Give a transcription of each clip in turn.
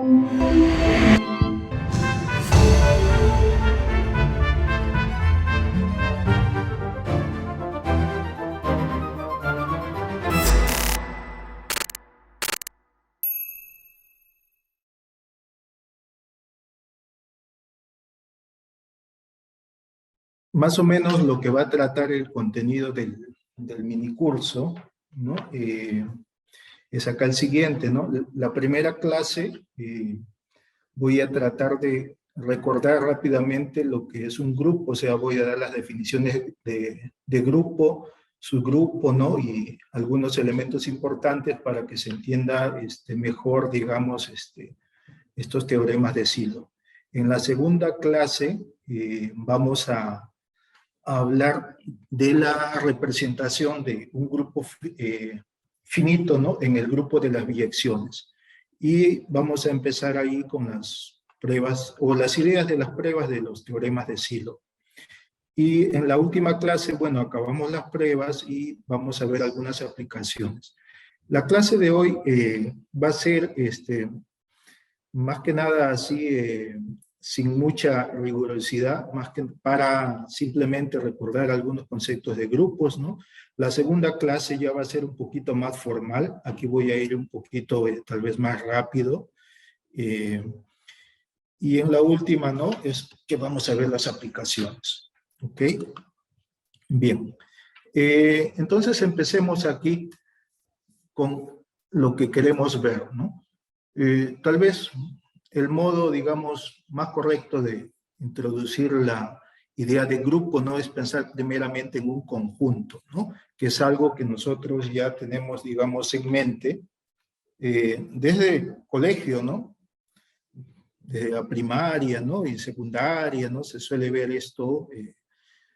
Más o menos lo que va a tratar el contenido del minicurso, ¿no? Es acá el siguiente, ¿no? La primera clase voy a tratar de recordar rápidamente lo que es un grupo, o sea, voy a dar las definiciones de grupo, subgrupo, ¿no? Y algunos elementos importantes para que se entienda mejor, digamos, estos teoremas de Silo. En la segunda clase vamos a hablar de la representación de un grupo finito, ¿no? En el grupo de las biyecciones. Y vamos a empezar ahí con las pruebas, o las ideas de las pruebas de los teoremas de Silo. Y en la última clase, bueno, acabamos las pruebas y vamos a ver algunas aplicaciones. La clase de hoy va a ser, más que nada así, sin mucha rigurosidad, más que para simplemente recordar algunos conceptos de grupos, ¿no? La segunda clase ya va a ser un poquito más formal, aquí voy a ir un poquito tal vez más rápido, y en la última, ¿no? Es que vamos a ver las aplicaciones, ¿ok? Bien, entonces empecemos aquí con lo que queremos ver, ¿no? Tal vez el modo, digamos, más correcto de introducir la idea de grupo no es pensar primeramente en un conjunto, ¿no? Que es algo que nosotros ya tenemos, digamos, en mente desde colegio, ¿no? Desde la primaria, ¿no? Y secundaria, ¿no? Se suele ver esto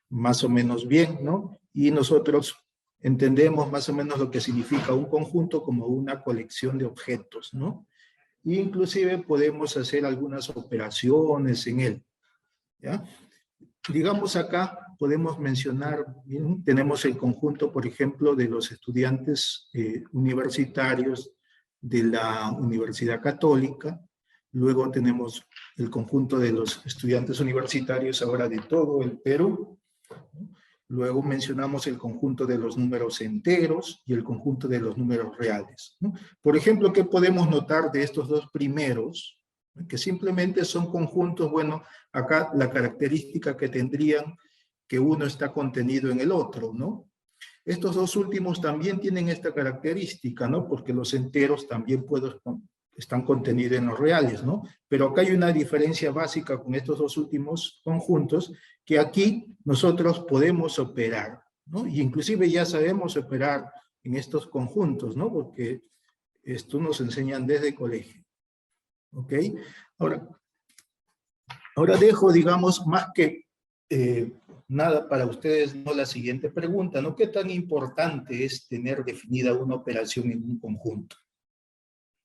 más o menos bien, ¿no? Y nosotros entendemos más o menos lo que significa un conjunto como una colección de objetos, ¿no? Inclusive podemos hacer algunas operaciones en él, ¿ya? Digamos acá, podemos mencionar, bien, tenemos el conjunto, por ejemplo, de los estudiantes universitarios de la Universidad Católica, luego tenemos el conjunto de los estudiantes universitarios ahora de todo el Perú, ¿no? Luego mencionamos el conjunto de los números enteros y el conjunto de los números reales, ¿no? Por ejemplo, ¿qué podemos notar de estos dos primeros? Que simplemente son conjuntos, bueno, acá la característica que tendrían que uno está contenido en el otro, ¿no? Estos dos últimos también tienen esta característica, ¿no? Porque los enteros también están contenidos en los reales, ¿no? Pero acá hay una diferencia básica con estos dos últimos conjuntos, que aquí nosotros podemos operar, ¿no? Y inclusive ya sabemos operar en estos conjuntos, ¿no? Porque esto nos enseñan desde el colegio, ¿ok? Ahora dejo, digamos, más que nada para ustedes, ¿no? La siguiente pregunta, ¿no? ¿Qué tan importante es tener definida una operación en un conjunto?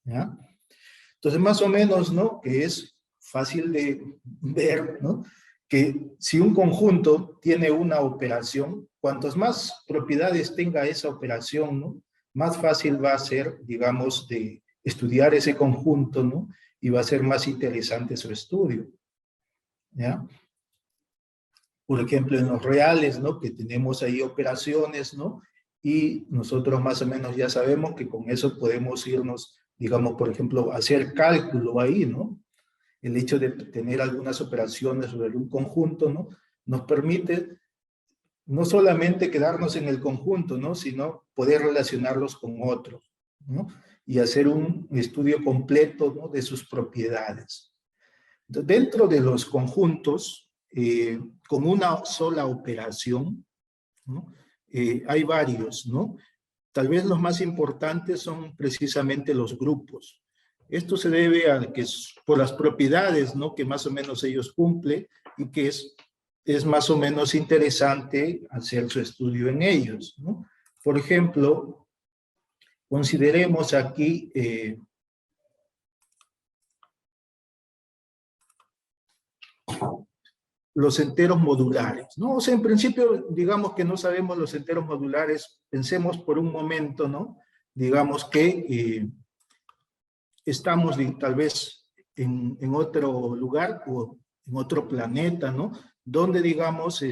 ¿Ya? Entonces, más o menos, ¿no? Que es fácil de ver, ¿no? Que si un conjunto tiene una operación, cuantas más propiedades tenga esa operación, ¿no? Más fácil va a ser, digamos, de estudiar ese conjunto, ¿no? Y va a ser más interesante su estudio, ¿ya? Por ejemplo, en los reales, ¿no? Que tenemos ahí operaciones, ¿no? Y nosotros más o menos ya sabemos que con eso podemos irnos, digamos, por ejemplo, hacer cálculo ahí, ¿no? El hecho de tener algunas operaciones sobre un conjunto, ¿no? Nos permite no solamente quedarnos en el conjunto, ¿no? Sino poder relacionarlos con otros, ¿no? Y hacer un estudio completo, ¿no? De sus propiedades. Dentro de los conjuntos, con una sola operación, ¿no? Hay varios, ¿no? Tal vez los más importantes son precisamente los grupos. Esto se debe a que es por las propiedades, ¿no? Que más o menos ellos cumplen y que es más o menos interesante hacer su estudio en ellos, ¿no? Por ejemplo, consideremos aquí los enteros modulares, ¿no? O sea, en principio, digamos que no sabemos los enteros modulares, pensemos por un momento, ¿no? Digamos que estamos tal vez en otro lugar o en otro planeta, ¿no? Donde, digamos,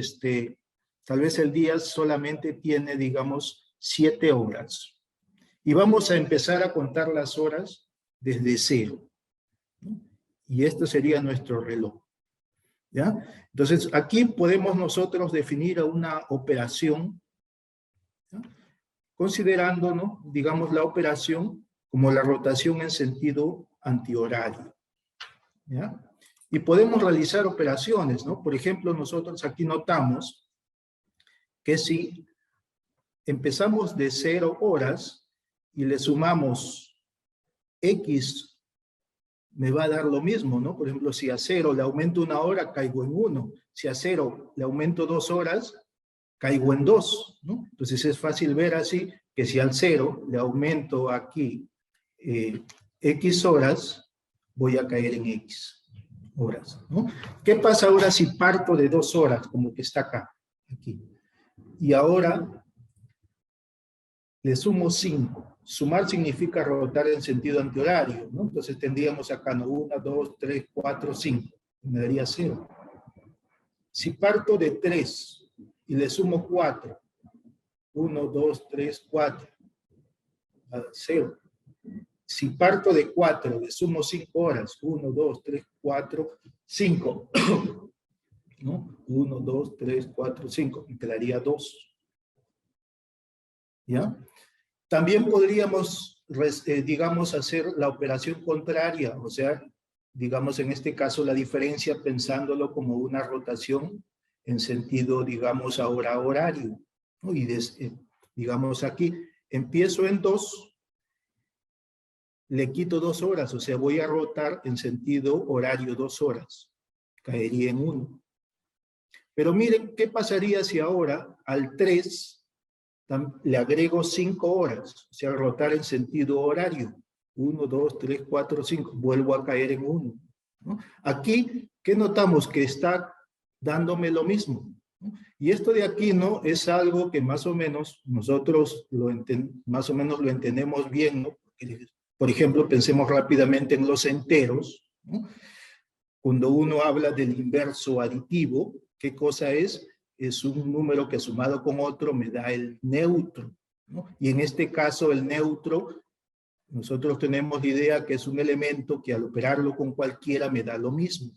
tal vez el día solamente tiene, digamos, 7 horas. Y vamos a empezar a contar las horas desde cero, ¿no? Y este sería nuestro reloj, ¿ya? Entonces, aquí podemos nosotros definir una operación, ¿ya? Considerando, ¿no?, digamos, la operación como la rotación en sentido antihorario, ¿ya? Y podemos realizar operaciones, ¿no? Por ejemplo, nosotros aquí notamos que si empezamos de 0 horas y le sumamos X, me va a dar lo mismo, ¿no? Por ejemplo, si a 0 le aumento 1 hora, caigo en 1. Si a 0 le aumento 2 horas, caigo en 2, ¿no? Entonces es fácil ver así que si al 0 le aumento aquí X horas, voy a caer en X horas, ¿no? ¿Qué pasa ahora si parto de 2 horas, como que está acá, aquí? Y ahora le sumo 5. Sumar significa rotar en sentido antihorario, ¿no? Entonces tendríamos acá, ¿no?, 1, 2, 3, 4, 5. Me daría 0. Si parto de 3 y le sumo 4, 1, 2, 3, 4, 0. Si parto de 4, le sumo 5 horas, 1, 2, 3, 4, 5. ¿No? 1, 2, 3, 4, 5. Me quedaría 2. ¿Ya? También podríamos, digamos, hacer la operación contraria, o sea, digamos, en este caso la diferencia pensándolo como una rotación en sentido, digamos, ahora horario, ¿no? Y digamos aquí, empiezo en 2, le quito 2 horas, o sea, voy a rotar en sentido horario 2 horas, caería en 1. Pero miren, ¿qué pasaría si ahora al 3 le agrego 5 horas, o sea, rotar en sentido horario? 1, 2, 3, 4, 5, vuelvo a caer en 1, ¿no? Aquí, ¿qué notamos? Que está dándome lo mismo, ¿no? Y esto de aquí, ¿no?, es algo que más o menos nosotros más o menos lo entendemos bien, ¿no? Por ejemplo, pensemos rápidamente en los enteros, ¿no? Cuando uno habla del inverso aditivo, ¿qué cosa es? Es un número que sumado con otro me da el neutro, ¿no? Y en este caso el neutro, nosotros tenemos la idea que es un elemento que al operarlo con cualquiera me da lo mismo,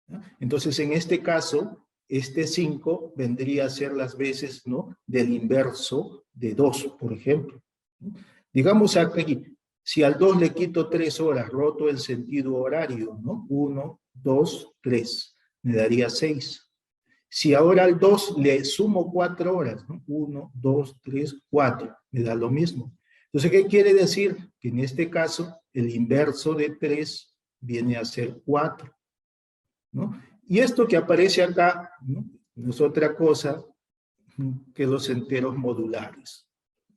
¿no? Entonces en este caso, este 5 vendría a ser las veces, ¿no?, del inverso de 2, por ejemplo, ¿no? Digamos aquí, si al 2 le quito 3 horas, roto el sentido horario, ¿no? 1, 2, 3, me daría 6. Si ahora al 2 le sumo 4 horas, ¿no? 1, 2, 3, 4, me da lo mismo. Entonces, ¿qué quiere decir? Que en este caso, el inverso de 3 viene a ser 4, ¿no? Y esto que aparece acá, ¿no?, no es otra cosa que los enteros modulares,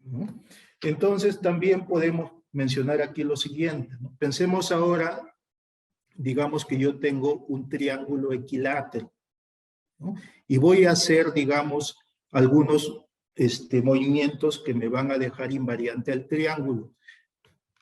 ¿no? Entonces, también podemos mencionar aquí lo siguiente, ¿no? Pensemos ahora, digamos que yo tengo un triángulo equilátero, ¿no? Y voy a hacer, digamos, algunos movimientos que me van a dejar invariante al triángulo.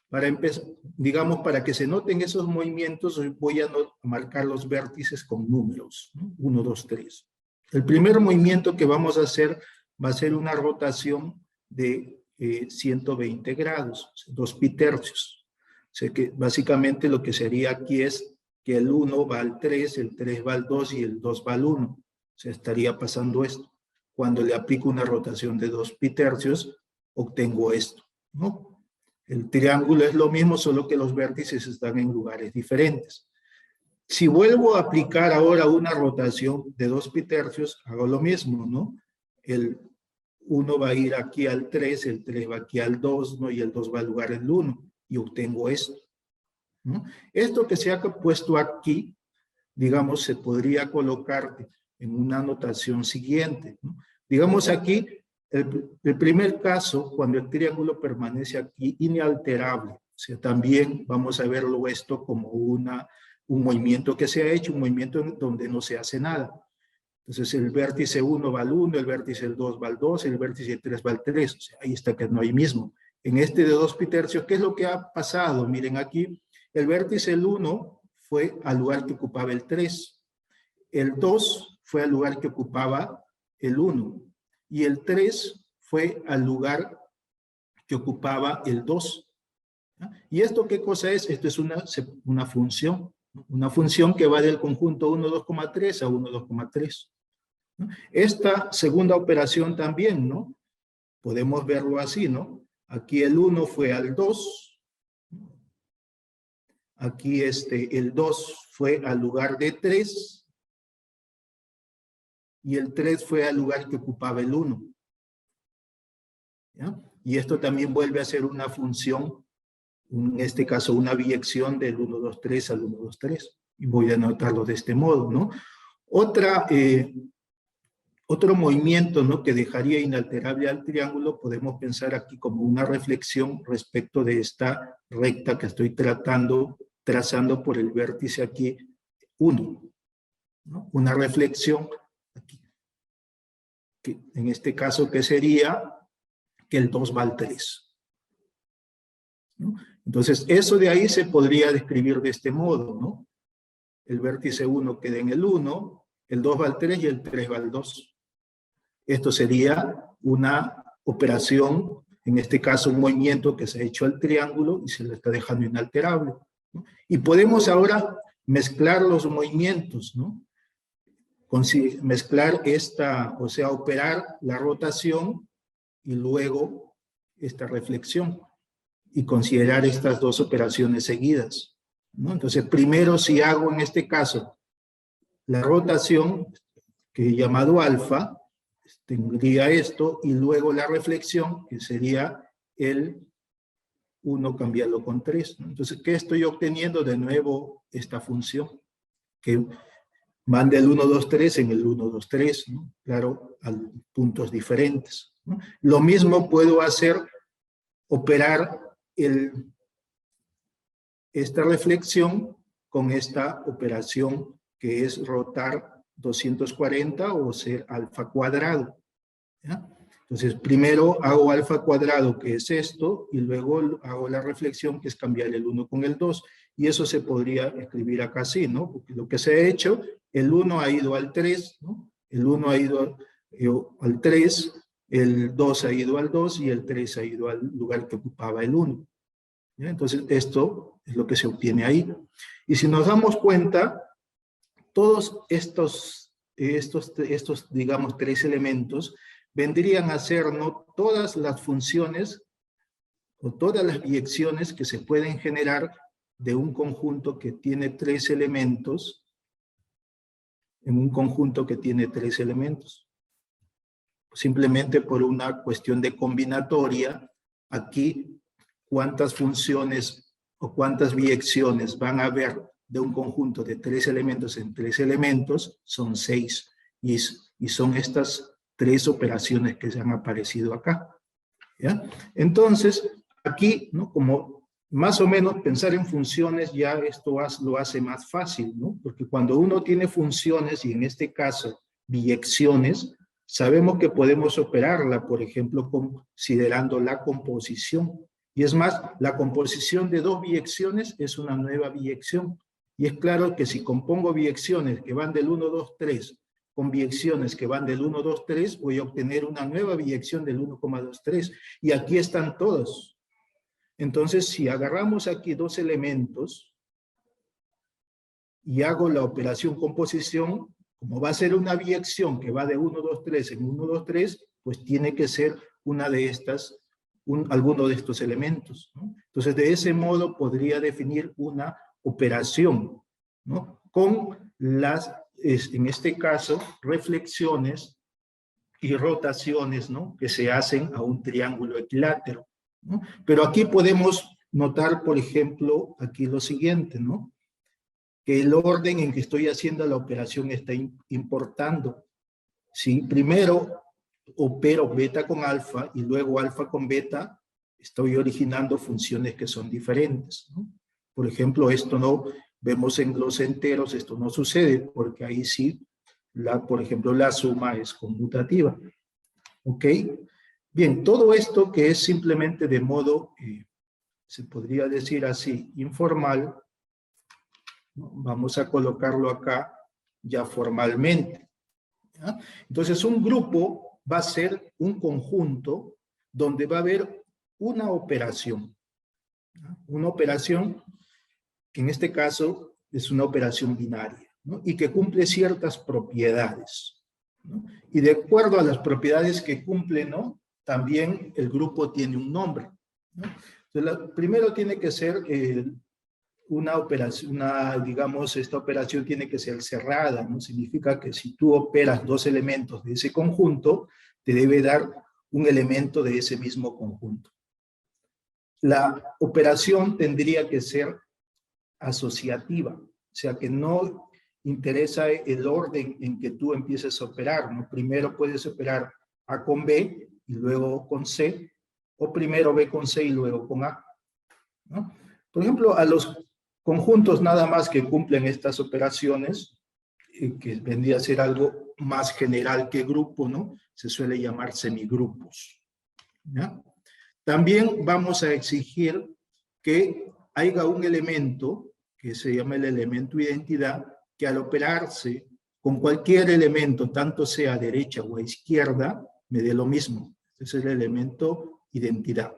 Para empezar, digamos, para que se noten esos movimientos, voy a marcar los vértices con números, ¿no? 1, 2, 3. El primer movimiento que vamos a hacer va a ser una rotación de 120 grados, 2 pitercios. O sea que básicamente lo que sería aquí es que el 1 va al 3, el 3 va al 2 y el 2 va al 1. O sea, estaría pasando esto. Cuando le aplico una rotación de 2 pitercios, obtengo esto, ¿no? El triángulo es lo mismo, solo que los vértices están en lugares diferentes. Si vuelvo a aplicar ahora una rotación de 2 pitercios, hago lo mismo, ¿no? El 1 va a ir aquí al 3, el 3 va aquí al 2, ¿no? Y el 2 va al lugar del 1, y obtengo esto, ¿no? Esto que se ha puesto aquí, digamos, se podría colocar en una notación siguiente, ¿no? Digamos aquí, el primer caso, cuando el triángulo permanece aquí inalterable, o sea, también vamos a verlo esto como un movimiento que se ha hecho, un movimiento donde no se hace nada. Entonces el vértice 1 va al 1, el vértice 2 va al 2, el vértice 3 va al 3, o sea, ahí está que no hay mismo. En este de 2 pitercios, ¿qué es lo que ha pasado? Miren aquí, el vértice 1 fue al lugar que ocupaba el 3. El 2 fue al lugar que ocupaba el 1. Y el 3 fue al lugar que ocupaba el 2. ¿Y esto qué cosa es? Esto es una función. Una función que va del conjunto 1, 2,3 a 1, 2,3. Esta segunda operación también, ¿no? Podemos verlo así, ¿no? Aquí el 1 fue al 2. Aquí el 2 fue al lugar de 3. Y el 3 fue al lugar que ocupaba el 1. ¿Ya? Y esto también vuelve a ser una función, en este caso una biyección del 1, 2, 3 al 1, 2, 3. Y voy a anotarlo de este modo, ¿no? Otro movimiento, ¿no?, que dejaría inalterable al triángulo, podemos pensar aquí como una reflexión respecto de esta recta que estoy trazando por el vértice aquí 1, ¿no? Una reflexión aquí, que en este caso, ¿qué sería? Que el 2 va al 3, ¿no? Entonces, eso de ahí se podría describir de este modo, ¿no? El vértice 1 queda en el 1, el 2 va al 3 y el 3 va al 2. Esto sería una operación, en este caso un movimiento que se ha hecho al triángulo y se lo está dejando inalterable, ¿no? Y podemos ahora mezclar los movimientos, ¿no? Mezclar o sea, operar la rotación y luego esta reflexión y considerar estas dos operaciones seguidas, ¿no? Entonces, primero si hago en este caso la rotación, que he llamado alfa, tendría esto, y luego la reflexión, que sería el 1 cambiarlo con 3, ¿no? Entonces, ¿qué estoy obteniendo? De nuevo, esta función, que manda el 1, 2, 3 en el 1, 2, 3, ¿no? Claro, a puntos diferentes, ¿no? Lo mismo puedo hacer, operar esta reflexión con esta operación que es rotar 240 o ser alfa cuadrado, ¿ya? Entonces, primero hago alfa cuadrado, que es esto, y luego hago la reflexión, que es cambiar el 1 con el 2. Y eso se podría escribir acá así, ¿no? Porque lo que se ha hecho, el 1 ha ido al 3, ¿no? El 1 ha ido al 3, el 2 ha ido al 2 y el 3 ha ido al lugar que ocupaba el 1. ¿Ya? Entonces, esto es lo que se obtiene ahí. Y si nos damos cuenta, todos estos digamos, 3 elementos vendrían a ser, ¿no?, todas las funciones o todas las biyecciones que se pueden generar de un conjunto que tiene 3 elementos, en un conjunto que tiene 3 elementos. Simplemente por una cuestión de combinatoria, aquí, ¿cuántas funciones o cuántas biyecciones van a haber de un conjunto de 3 elementos en 3 elementos? Son 6. Y son estas 3 operaciones que se han aparecido acá, ¿ya? Entonces, aquí, ¿no?, como más o menos pensar en funciones, ya esto lo hace más fácil, ¿no? Porque cuando uno tiene funciones, y en este caso, biyecciones, sabemos que podemos operarla, por ejemplo, considerando la composición. Y es más, la composición de 2 biyecciones es una nueva biyección. Y es claro que si compongo biyecciones que van del 1, 2, 3, con biyecciones que van del 1, 2, 3, voy a obtener una nueva biyección del 1,23. Y aquí están todos. Entonces, si agarramos aquí 2 elementos y hago la operación composición, como va a ser una biyección que va de 1, 2, 3 en 1, 2, 3, pues tiene que ser una de estas, alguno de estos elementos, ¿no? Entonces, de ese modo podría definir una operación, ¿no?, con las, en este caso, reflexiones y rotaciones, ¿no?, que se hacen a un triángulo equilátero, ¿no? Pero aquí podemos notar, por ejemplo, aquí lo siguiente, ¿no?, que el orden en que estoy haciendo la operación está importando. Si primero opero beta con alfa y luego alfa con beta, estoy originando funciones que son diferentes, ¿no? Por ejemplo, esto no vemos en los enteros, esto no sucede, porque ahí sí, por ejemplo, la suma es conmutativa. ¿Ok? Bien, todo esto que es simplemente de modo, se podría decir así, informal, ¿no? Vamos a colocarlo acá ya formalmente. ¿Ya? Entonces, un grupo va a ser un conjunto donde va a haber una operación. ¿Ya? Una operación que en este caso es una operación binaria, ¿no? Y que cumple ciertas propiedades, ¿no? Y de acuerdo a las propiedades que cumple, ¿no? También el grupo tiene un nombre, ¿no? Entonces, primero tiene que ser una operación, digamos, esta operación tiene que ser cerrada, ¿no? Significa que si tú operas dos elementos de ese conjunto, te debe dar un elemento de ese mismo conjunto. La operación tendría que ser asociativa, o sea que no interesa el orden en que tú empieces a operar, ¿no? Primero puedes operar A con B y luego con C, o primero B con C y luego con A, ¿no? Por ejemplo, a los conjuntos nada más que cumplen estas operaciones, que vendría a ser algo más general que grupo, ¿no? Se suele llamar semigrupos, ¿ya? También vamos a exigir que haya un elemento, que se llama el elemento identidad, que al operarse con cualquier elemento, tanto sea a derecha o a izquierda, me dé lo mismo. Ese es el elemento identidad.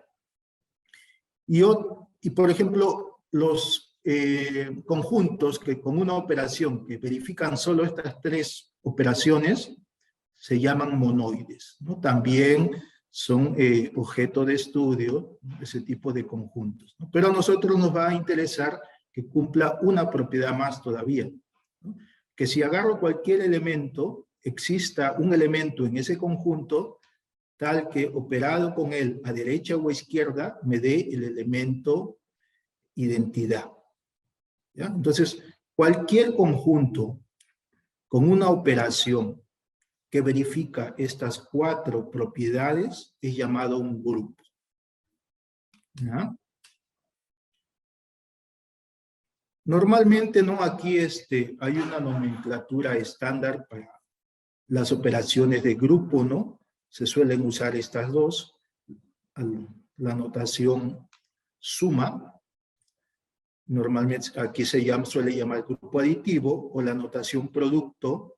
Y por ejemplo, los conjuntos que con una operación que verifican solo estas tres operaciones se llaman monoides, ¿no? También son objeto de estudio, ¿no? Ese tipo de conjuntos, ¿no? Pero a nosotros nos va a interesar que cumpla una propiedad más todavía, ¿no? Que si agarro cualquier elemento, exista un elemento en ese conjunto tal que operado con él a derecha o a izquierda me dé el elemento identidad, ¿ya? Entonces, cualquier conjunto con una operación que verifica estas cuatro propiedades es llamado un grupo, ¿ya? Normalmente, ¿no? Aquí hay una nomenclatura estándar para las operaciones de grupo, ¿no? Se suelen usar estas dos, la notación suma, normalmente aquí suele llamar grupo aditivo, o la notación producto,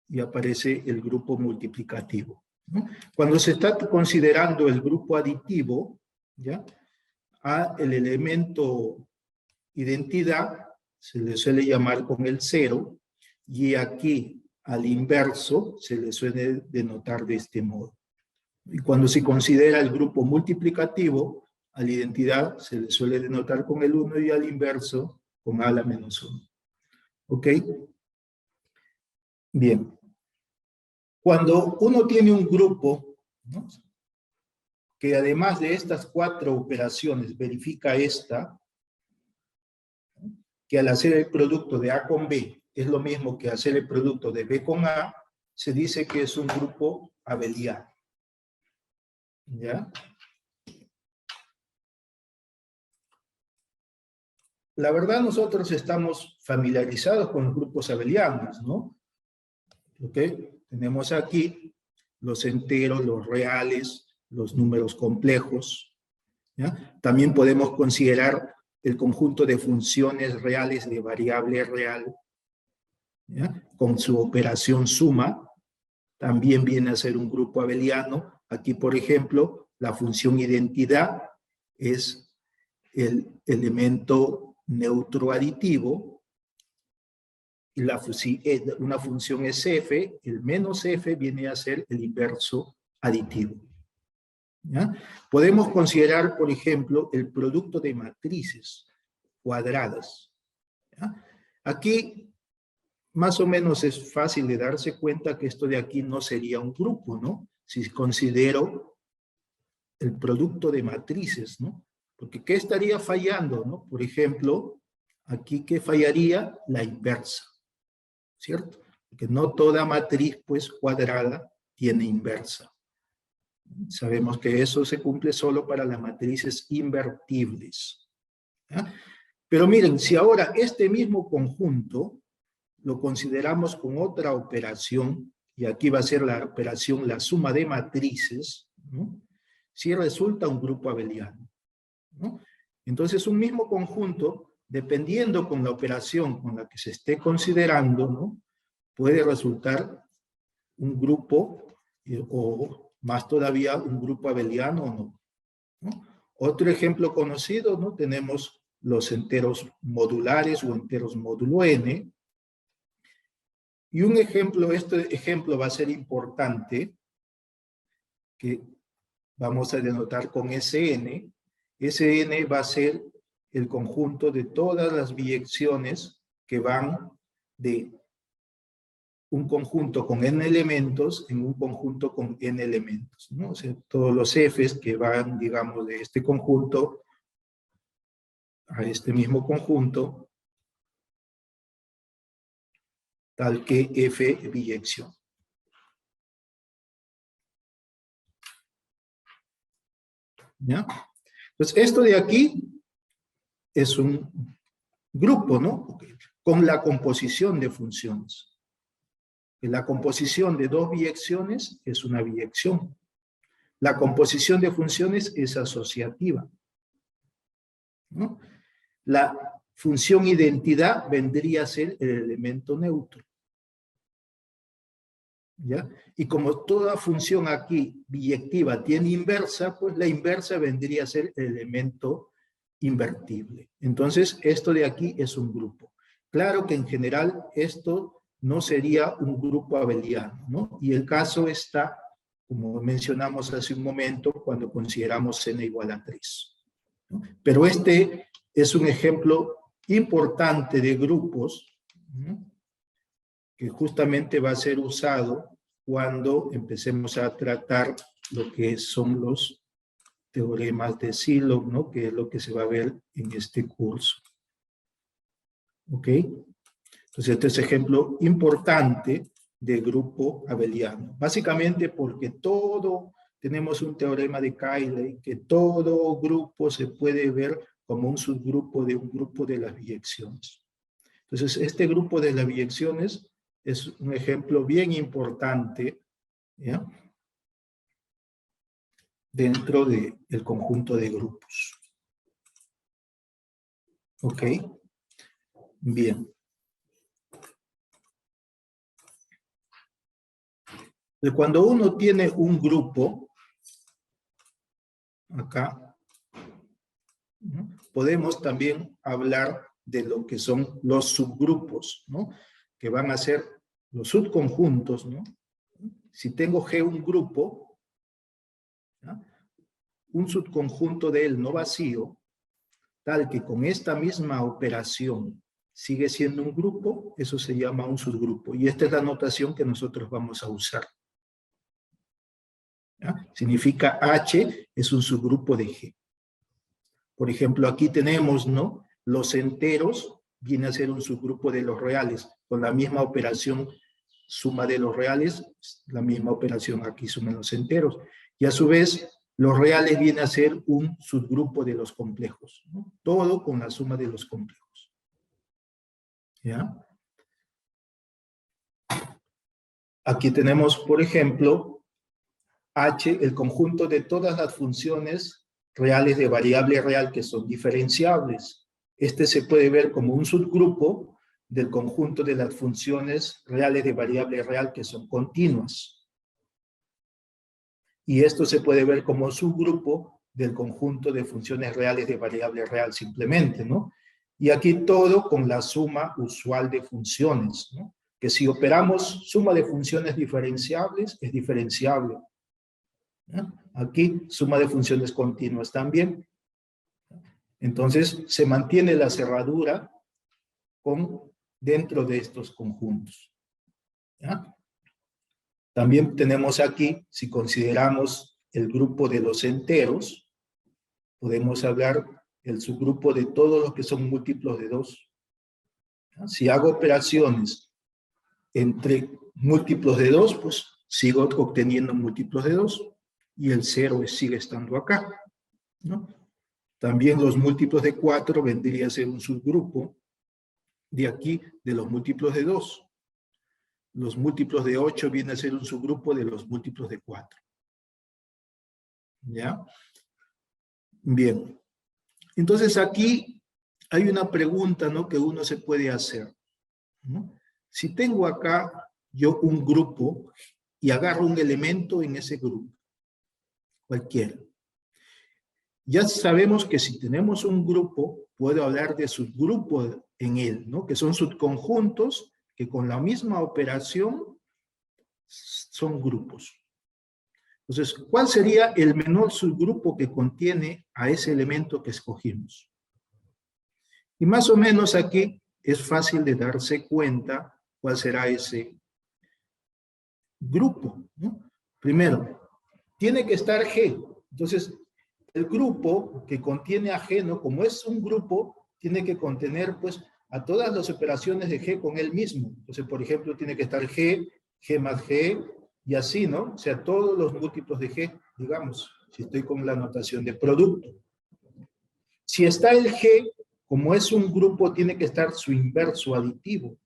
y aparece el grupo multiplicativo, ¿no? Cuando se está considerando el grupo aditivo, ¿ya? A el elemento identidad se le suele llamar con el 0, y aquí al inverso se le suele denotar de este modo. Y cuando se considera el grupo multiplicativo, a la identidad se le suele denotar con el 1 y al inverso con a la menos 1. ¿Ok? Bien. Cuando uno tiene un grupo, ¿no? Que además de estas cuatro operaciones verifica esta, ¿no? Que al hacer el producto de A con B es lo mismo que hacer el producto de B con A, se dice que es un grupo abeliano. ¿Ya? La verdad, nosotros estamos familiarizados con los grupos abelianos, ¿no? ¿Ok? Tenemos aquí los enteros, los reales, los números complejos, ¿ya? También podemos considerar el conjunto de funciones reales de variable real, ¿ya? Con su operación suma, también viene a ser un grupo abeliano. Aquí, por ejemplo, la función identidad es el elemento neutro aditivo, y una función es f, el menos f viene a ser el inverso aditivo, ¿ya? Podemos considerar, por ejemplo, el producto de matrices cuadradas, ¿ya? Aquí, más o menos es fácil de darse cuenta que esto de aquí no sería un grupo, ¿no? Si considero el producto de matrices, ¿no? Porque ¿qué estaría fallando, no? Por ejemplo, aquí ¿qué fallaría? La inversa, ¿cierto? Porque no toda matriz, pues, cuadrada tiene inversa. Sabemos que eso se cumple solo para las matrices invertibles, ¿ya? Pero miren, si ahora este mismo conjunto lo consideramos con otra operación, y aquí va a ser la operación la suma de matrices, ¿no? Si resulta un grupo abeliano, ¿no? Entonces un mismo conjunto dependiendo con la operación con la que se esté considerando, ¿no? Puede resultar un grupo, o más todavía un grupo abeliano o no, ¿no? Otro ejemplo conocido, ¿no? Tenemos los enteros modulares o enteros módulo n. Y un ejemplo, este ejemplo va a ser importante, que vamos a denotar con Sn. Sn va a ser el conjunto de todas las biyecciones que van de un conjunto con n elementos en un conjunto con n elementos, ¿no? O sea, todos los f's que van, digamos, de este conjunto a este mismo conjunto, tal que f biyección. ¿Ya? Pues esto de aquí es un grupo, ¿no? Con la composición de funciones. La composición de dos biyecciones es una biyección. La composición de funciones es asociativa, ¿no? La función identidad vendría a ser el elemento neutro, ¿ya? Y como toda función aquí biyectiva tiene inversa, pues la inversa vendría a ser el elemento invertible. Entonces, esto de aquí es un grupo. Claro que en general esto no sería un grupo abeliano, ¿no? Y el caso está, como mencionamos hace un momento, cuando consideramos n igual a 3, ¿no? Pero este es un ejemplo importante de grupos, ¿no? Que justamente va a ser usado cuando empecemos a tratar lo que son los teoremas de Sylow, ¿no? Que es lo que se va a ver en este curso. ¿Ok? Entonces, este es ejemplo importante de grupo abeliano. Básicamente porque tenemos un teorema de Cayley, que todo grupo se puede ver como un subgrupo de un grupo de las biyecciones. Entonces, este grupo de las biyecciones es un ejemplo bien importante, ¿ya? Dentro del conjunto de grupos. ¿Ok? Bien. Cuando uno tiene un grupo, acá, ¿no? Podemos también hablar de lo que son los subgrupos, ¿no? Que van a ser los subconjuntos, ¿no? Si tengo G un grupo, ¿ya? Un subconjunto de él no vacío, tal que con esta misma operación sigue siendo un grupo, eso se llama un subgrupo. Y esta es la notación que nosotros vamos a usar. ¿Ya? Significa H es un subgrupo de G. Por ejemplo, aquí tenemos, ¿no? Los enteros viene a ser un subgrupo de los reales, con la misma operación suma de los reales, la misma operación aquí suman los enteros. Y a su vez, los reales viene a ser un subgrupo de los complejos, ¿no? Todo con la suma de los complejos. ¿Ya? Aquí tenemos, por ejemplo, H, el conjunto de todas las funciones reales de variable real que son diferenciables. Este se puede ver como un subgrupo del conjunto de las funciones reales de variable real que son continuas. Y esto se puede ver como subgrupo del conjunto de funciones reales de variable real simplemente, ¿no? Y aquí todo con la suma usual de funciones, ¿no? Que si operamos suma de funciones diferenciables, es diferenciable. ¿No? Aquí suma de funciones continuas también. Entonces se mantiene la cerradura dentro de estos conjuntos. ¿Ya? También tenemos aquí, si consideramos el grupo de los enteros, podemos hablar del subgrupo de todos los que son múltiplos de 2. ¿Ya? Si hago operaciones entre múltiplos de 2, pues sigo obteniendo múltiplos de 2 y el 0 sigue estando acá, ¿no? También los múltiplos de 4 vendría a ser un subgrupo de aquí, de los múltiplos de 2. Los múltiplos de 8 viene a ser un subgrupo de los múltiplos de 4. ¿Ya? Bien. Entonces aquí hay una pregunta, ¿no?, que uno se puede hacer, ¿no? Si tengo acá yo un grupo y agarro un elemento en ese grupo, cualquiera. Ya sabemos que si tenemos un grupo, puedo hablar de subgrupos en él, ¿no?, que son subconjuntos que con la misma operación son grupos. Entonces, ¿cuál sería el menor subgrupo que contiene a ese elemento que escogimos? Y más o menos aquí es fácil de darse cuenta cuál será ese grupo, ¿no? Primero, tiene que estar G. Entonces, el grupo que contiene a G, ¿no?, como es un grupo, tiene que contener, pues, a todas las operaciones de G con él mismo. Entonces, por ejemplo, tiene que estar G, G más G, y así, ¿no? O sea, todos los múltiplos de G, digamos, si estoy con la notación de producto. Si está el G, como es un grupo, tiene que estar su inverso aditivo.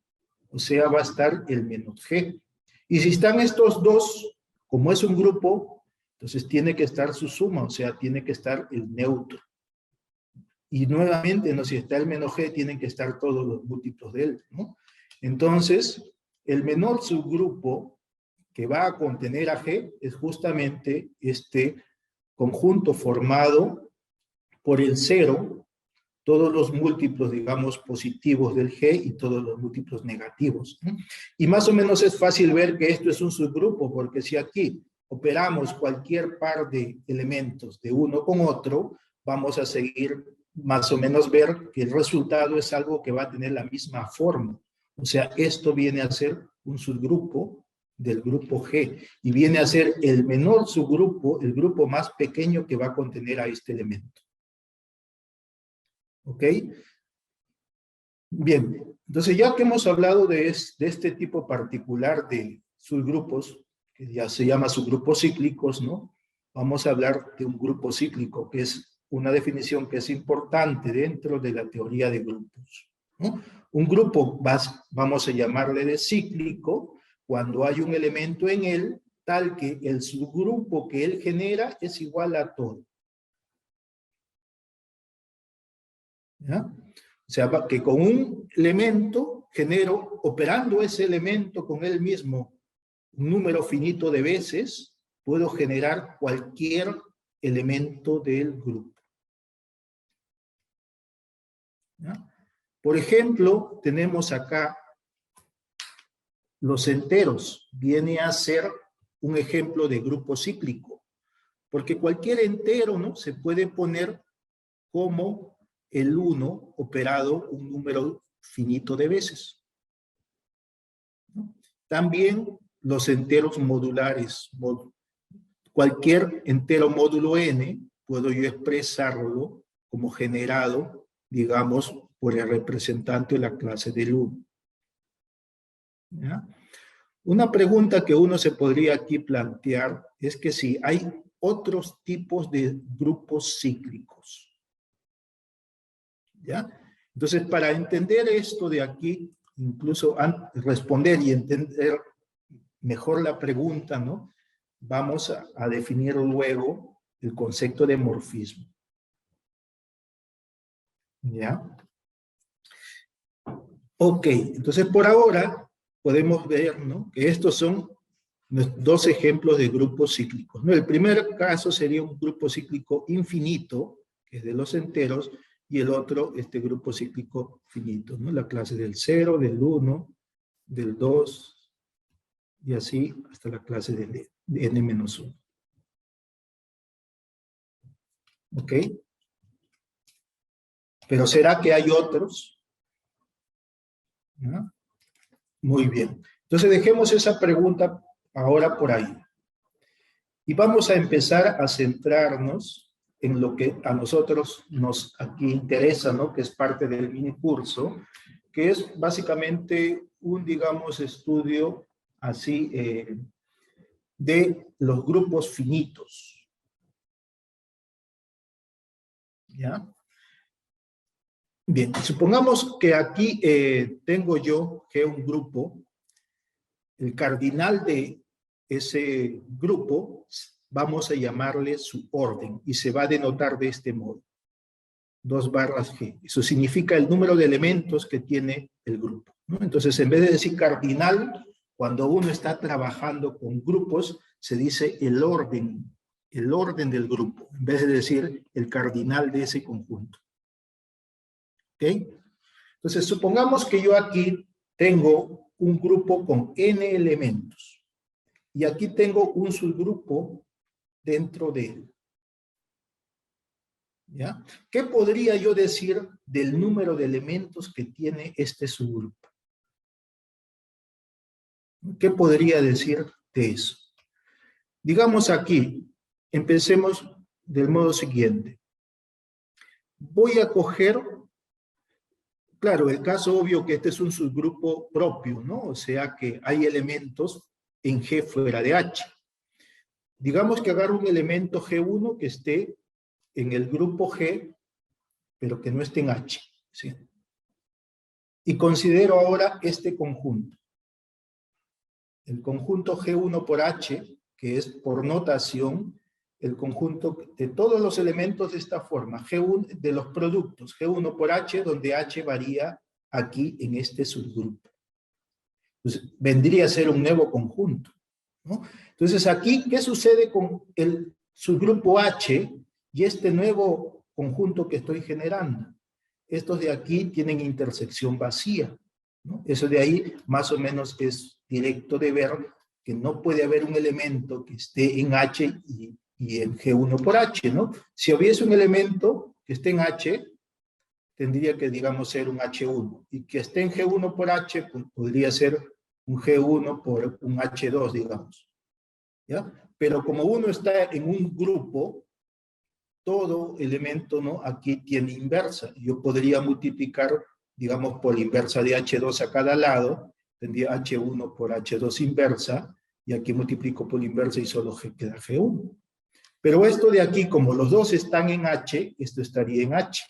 O sea, va a estar el menos G. Y si están estos dos, como es un grupo, entonces tiene que estar su suma, o sea, tiene que estar el neutro. Y nuevamente, ¿no?, si está el menos G, tienen que estar todos los múltiplos de él, ¿no? Entonces, el menor subgrupo que va a contener a G es justamente este conjunto formado por el 0, todos los múltiplos, digamos, positivos del G y todos los múltiplos negativos, ¿no? Y más o menos es fácil ver que esto es un subgrupo, porque si aquí operamos cualquier par de elementos de uno con otro, vamos a seguir más o menos ver que el resultado es algo que va a tener la misma forma. O sea, esto viene a ser un subgrupo del grupo G, y viene a ser el menor subgrupo, el grupo más pequeño que va a contener a este elemento. ¿Ok? Bien, entonces ya que hemos hablado de este tipo particular de subgrupos, que ya se llama subgrupos cíclicos, ¿no? Vamos a hablar de un grupo cíclico, que es una definición que es importante dentro de la teoría de grupos, ¿no? Un grupo, vamos a llamarle de cíclico, cuando hay un elemento en él, tal que el subgrupo que él genera es igual a todo. ¿Ya? O sea, que con un elemento genero, operando ese elemento con él mismo, un número finito de veces, puedo generar cualquier elemento del grupo. ¿Ya? Por ejemplo, tenemos acá los enteros. Viene a ser un ejemplo de grupo cíclico, porque cualquier entero, ¿no?, se puede poner como el 1 operado un número finito de veces, ¿no? También los enteros modulares. Cualquier entero módulo n, puedo yo expresarlo como generado, digamos, por el representante de la clase del 1. ¿Ya? Una pregunta que uno se podría aquí plantear es que si hay otros tipos de grupos cíclicos. ¿Ya? Entonces, para entender esto de aquí, incluso responder y entender mejor la pregunta, ¿no?, vamos a definir luego el concepto de morfismo. ¿Ya? Ok, entonces por ahora podemos ver, ¿no?, que estos son dos ejemplos de grupos cíclicos, ¿no? El primer caso sería un grupo cíclico infinito, que es de los enteros, y el otro, este grupo cíclico finito, ¿no? La clase del 0, del 1, del 2, y así hasta la clase de n-1. ¿Ok? Pero ¿será que hay otros? ¿No? Muy bien. Entonces dejemos esa pregunta ahora por ahí. Y vamos a empezar a centrarnos en lo que a nosotros nos aquí interesa, ¿no?, que es parte del mini curso, que es básicamente un, digamos, estudio así de los grupos finitos. ¿Ya? Bien, supongamos que aquí tengo yo que un grupo, el cardinal de ese grupo, vamos a llamarle su orden, y se va a denotar de este modo. 2 barras G. Eso significa el número de elementos que tiene el grupo, ¿no? Entonces, en vez de decir cardinal, cuando uno está trabajando con grupos, se dice el orden del grupo, en vez de decir el cardinal de ese conjunto. ¿Ok? Entonces, supongamos que yo aquí tengo un grupo con n elementos, y aquí tengo un subgrupo dentro de él. ¿Ya? ¿Qué podría yo decir del número de elementos que tiene este subgrupo? ¿Qué podría decir de eso? Digamos aquí, empecemos del modo siguiente. Voy a coger, claro, el caso obvio que este es un subgrupo propio, ¿no? O sea que hay elementos en G fuera de H. Digamos que agarro un elemento G1 que esté en el grupo G, pero que no esté en H, ¿sí? Y considero ahora este conjunto. El conjunto G1 por H, que es por notación, el conjunto de todos los elementos de esta forma, G1 de los productos, G1 por H, donde H varía aquí en este subgrupo. Entonces, vendría a ser un nuevo conjunto, ¿no? Entonces, aquí, ¿qué sucede con el subgrupo H y este nuevo conjunto que estoy generando? Estos de aquí tienen intersección vacía, ¿no? Eso de ahí más o menos es directo de ver que no puede haber un elemento que esté en H y en G1 por H, ¿no? Si hubiese un elemento que esté en H, tendría que, digamos, ser un H1, y que esté en G1 por H, pues podría ser un G1 por un H2, digamos, ¿ya? Pero como uno está en un grupo, todo elemento, ¿no? Aquí tiene inversa. Yo podría multiplicar, digamos, por la inversa de H2 a cada lado, tendría H1 por H2 inversa, y aquí multiplico por la inversa y solo queda G1. Pero esto de aquí, como los dos están en H, esto estaría en H.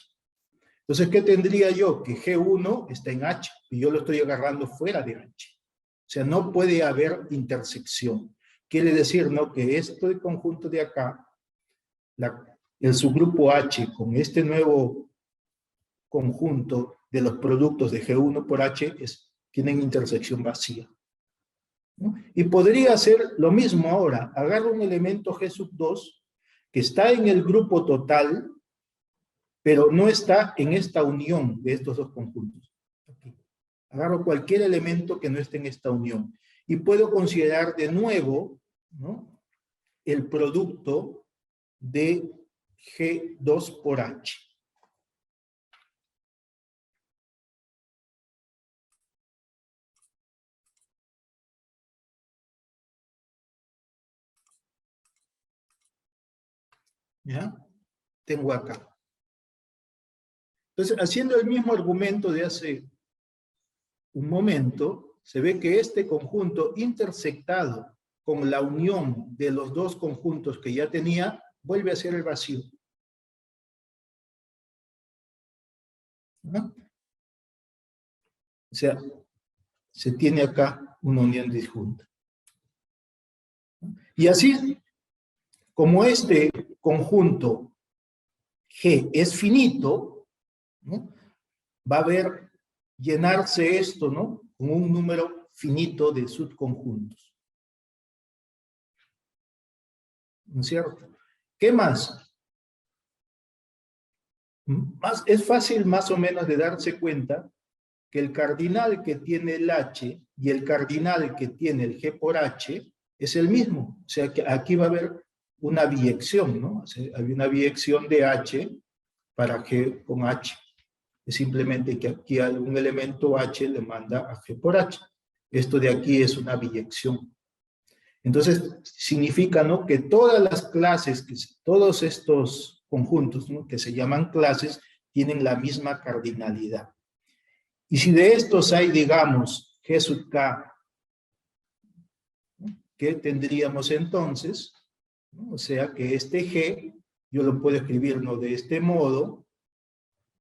Entonces, ¿qué tendría yo? Que G1 está en H, y yo lo estoy agarrando fuera de H. O sea, no puede haber intersección. Quiere decir, ¿no? Que este conjunto de acá, el subgrupo H con este nuevo conjunto de los productos de G1 por H tienen intersección vacía, ¿no? Y podría ser lo mismo ahora. Agarro un elemento G sub 2 que está en el grupo total, pero no está en esta unión de estos dos conjuntos. Aquí. Agarro cualquier elemento que no esté en esta unión. Y puedo considerar de nuevo, ¿no?, el producto de G2 por H. ¿Ya? Tengo acá. Entonces, haciendo el mismo argumento de hace un momento, se ve que este conjunto intersectado con la unión de los dos conjuntos que ya tenía, vuelve a ser el vacío. ¿No? O sea, se tiene acá una unión disjunta. Y así, como este conjunto G es finito, ¿no?, va a haber llenarse esto, ¿no?, con un número finito de subconjuntos. ¿No es cierto? ¿Qué más? Es fácil más o menos de darse cuenta que el cardinal que tiene el H y el cardinal que tiene el G por H es el mismo. O sea que aquí va a haber una biyección, ¿no? O sea, hay una biyección de H para G con H. Es simplemente que aquí algún elemento H le manda a G por H. Esto de aquí es una biyección. Entonces, significa, ¿no?, que todas las clases, todos estos conjuntos, ¿no?, que se llaman clases, tienen la misma cardinalidad. Y si de estos hay, digamos, G sub K, ¿no?, ¿qué tendríamos entonces? ¿No? O sea que este G, yo lo puedo escribir, ¿no?, de este modo,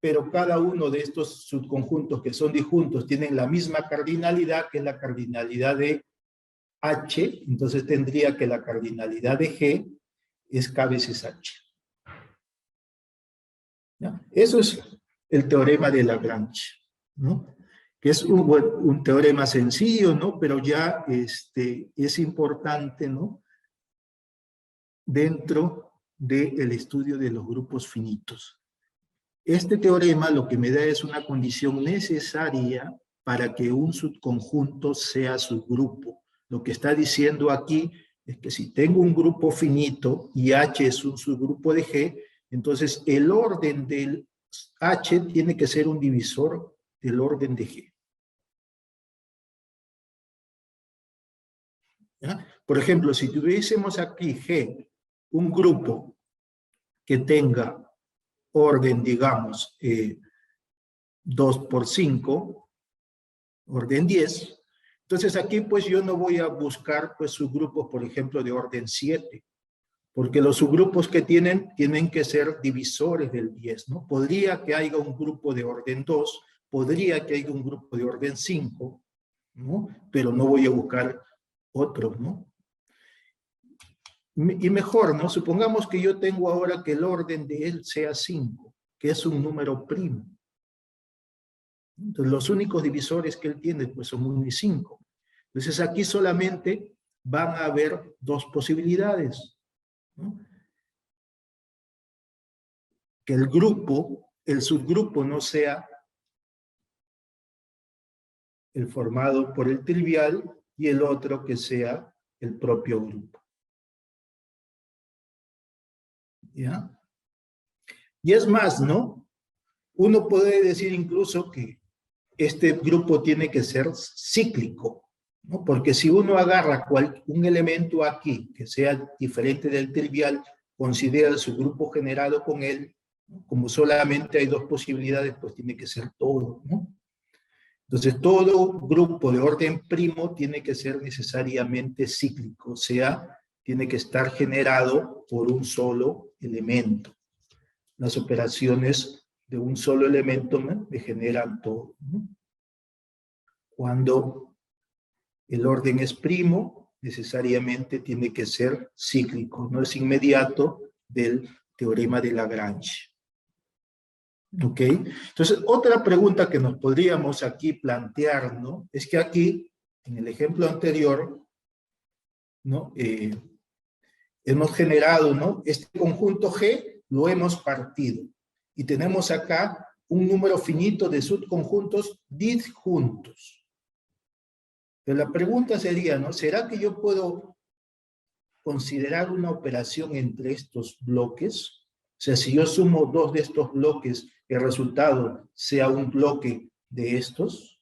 pero cada uno de estos subconjuntos que son disjuntos tienen la misma cardinalidad, que es la cardinalidad de H, entonces tendría que la cardinalidad de G es K veces H. ¿Ya? Eso es el teorema de Lagrange, ¿no? Que es un teorema sencillo, ¿no? Pero ya es importante, ¿no? Dentro del estudio de los grupos finitos. Este teorema lo que me da es una condición necesaria para que un subconjunto sea subgrupo. Lo que está diciendo aquí es que si tengo un grupo finito y H es un subgrupo de G, entonces el orden del H tiene que ser un divisor del orden de G. ¿Ya? Por ejemplo, si tuviésemos aquí G, un grupo que tenga orden, digamos, 2 por 5, orden 10, entonces aquí pues yo no voy a buscar pues subgrupos, por ejemplo, de orden 7, porque los subgrupos que tienen que ser divisores del 10, ¿no? Podría que haya un grupo de orden 2, podría que haya un grupo de orden 5, ¿no? Pero no voy a buscar otros, ¿no? Y mejor, ¿no? Supongamos que yo tengo ahora que el orden de él sea 5, que es un número primo. Entonces los únicos divisores que él tiene pues son 1 y 5. Entonces aquí solamente van a haber dos posibilidades, ¿no? Que el grupo, el subgrupo no sea el formado por el trivial y el otro que sea el propio grupo. ¿Ya? Y es más, ¿no? Uno puede decir incluso que este grupo tiene que ser cíclico, ¿no? Porque si uno agarra un elemento aquí que sea diferente del trivial, considera su grupo generado con él, ¿no? Como solamente hay dos posibilidades, pues tiene que ser todo, ¿no? Entonces, todo grupo de orden primo tiene que ser necesariamente cíclico, o sea, tiene que estar generado por un solo elemento. Las operaciones de un solo elemento me generan todo, ¿no? Cuando el orden es primo, necesariamente tiene que ser cíclico, no es inmediato del teorema de Lagrange. ¿Ok? Entonces, otra pregunta que nos podríamos aquí plantear, ¿no? Es que aquí, en el ejemplo anterior, ¿no? Hemos generado, ¿no? Este conjunto G lo hemos partido. Y tenemos acá un número finito de subconjuntos disjuntos. Pero la pregunta sería, ¿no? ¿Será que yo puedo considerar una operación entre estos bloques? O sea, si yo sumo dos de estos bloques, el resultado sea un bloque de estos.